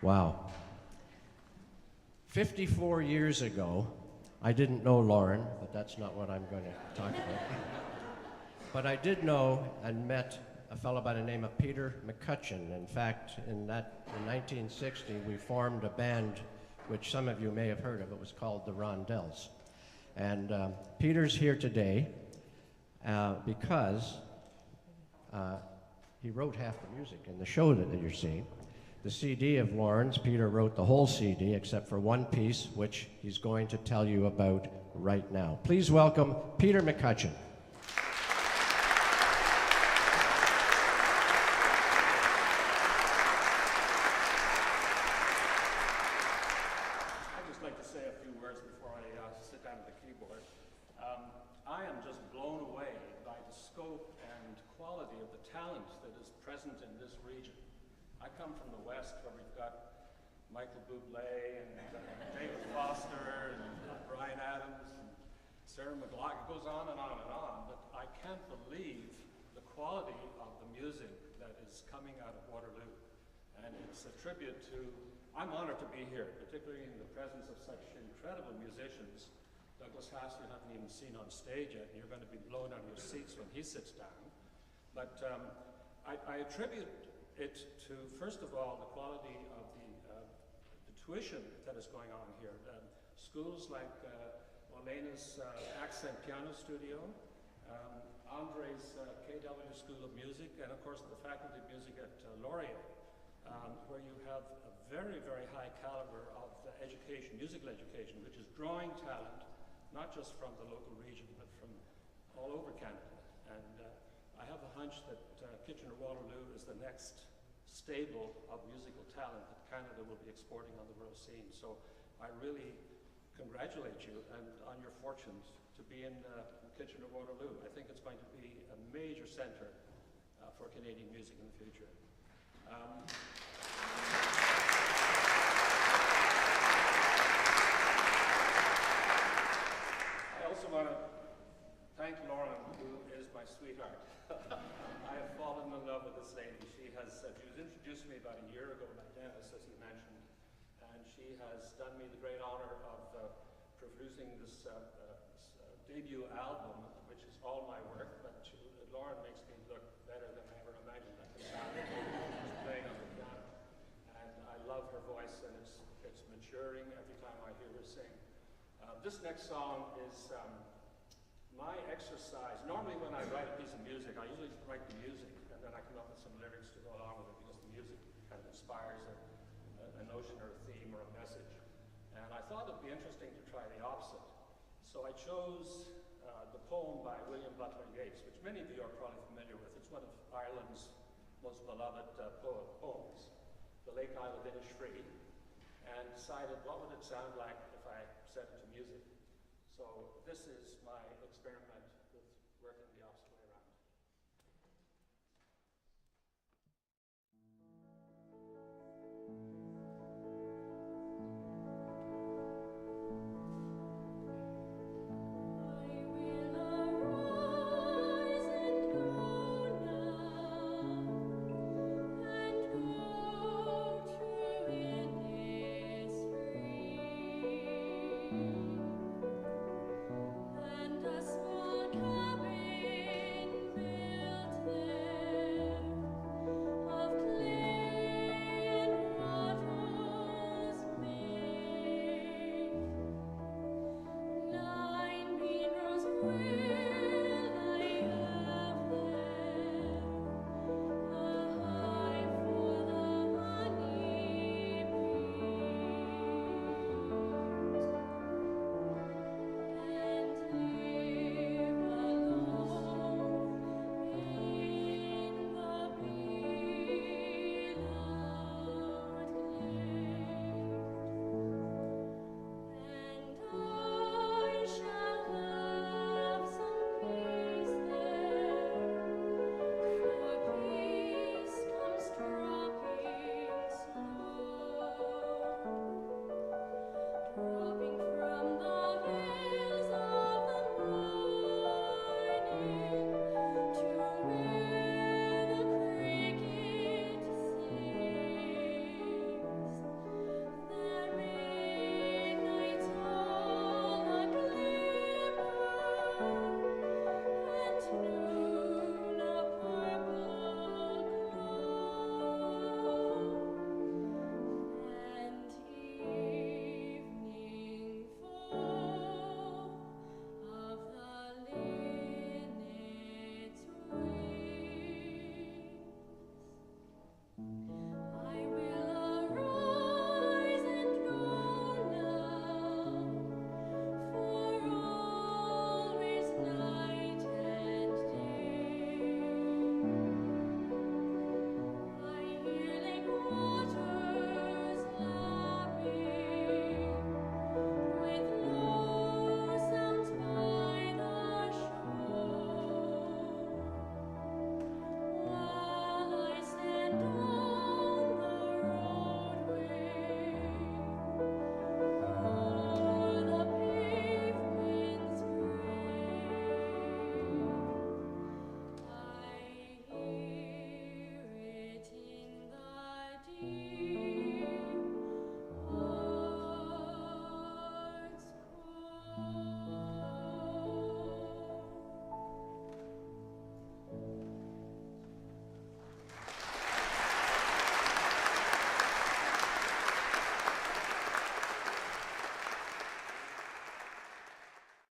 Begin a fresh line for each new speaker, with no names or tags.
Wow. 54 years ago, I didn't know Lauren, but that's not what I'm going to talk about. But I did know and met a fellow by the name of Peter McCutcheon. In fact, in 1960, we formed a band which some of you may have heard of. It was called the Rondells. And Peter's here today because he wrote half the music in the show that you're seeing. The CD of Lauren's, Peter wrote the whole CD except for one piece, which he's going to tell you about right now. Please welcome Peter McCutcheon.
I'd just like to say a few words before I sit down at the keyboard. I am just blown away by the scope and quality of the talent that is present in this region. I come from the West, where we've got Michael Bublé and David Foster and Bryan Adams and Sarah McLachlan. It goes on and on and on, but I can't believe the quality of the music that is coming out of Waterloo. And it's a tribute to, I'm honored to be here, particularly in the presence of such incredible musicians. Douglas Haas you haven't even seen on stage yet, and you're going to be blown out of your seats when he sits down. But I attribute it to, first of all, the quality of the tuition that is going on here. Schools like Olena's Accent Piano Studio, Andre's KW School of Music, and of course the Faculty of Music at Laurier, where you have a very, very high caliber of education, musical education, which is drawing talent, not just from the local region, but from all over Canada. And I have a hunch that Kitchener-Waterloo is the next stable of musical talent that Canada will be exporting on the world scene. So I really congratulate you and on your fortunes to be in Kitchener-Waterloo. I think it's going to be a major center for Canadian music in the future. I also want to thank Lauren, who is my sweetheart. I have fallen in love with this lady. She was introduced to me about a year ago by Dennis, as he mentioned, and she has done me the great honor of producing this debut album, which is all my work, but Lauren makes me look better than I ever imagined I could sound. She's playing on the piano, and I love her voice, and it's maturing every time I hear her sing. This next song is my exercise. Normally when I write a piece of music, I usually write the music and then I come up with some lyrics to go along with it, because the music kind of inspires a notion or a theme or a message. And I thought it'd be interesting to try the opposite. So I chose the poem by William Butler Yeats, which many of you are probably familiar with. It's one of Ireland's most beloved poems, The Lake Isle of Innisfree, and decided what would it sound like if I set it to music. So this is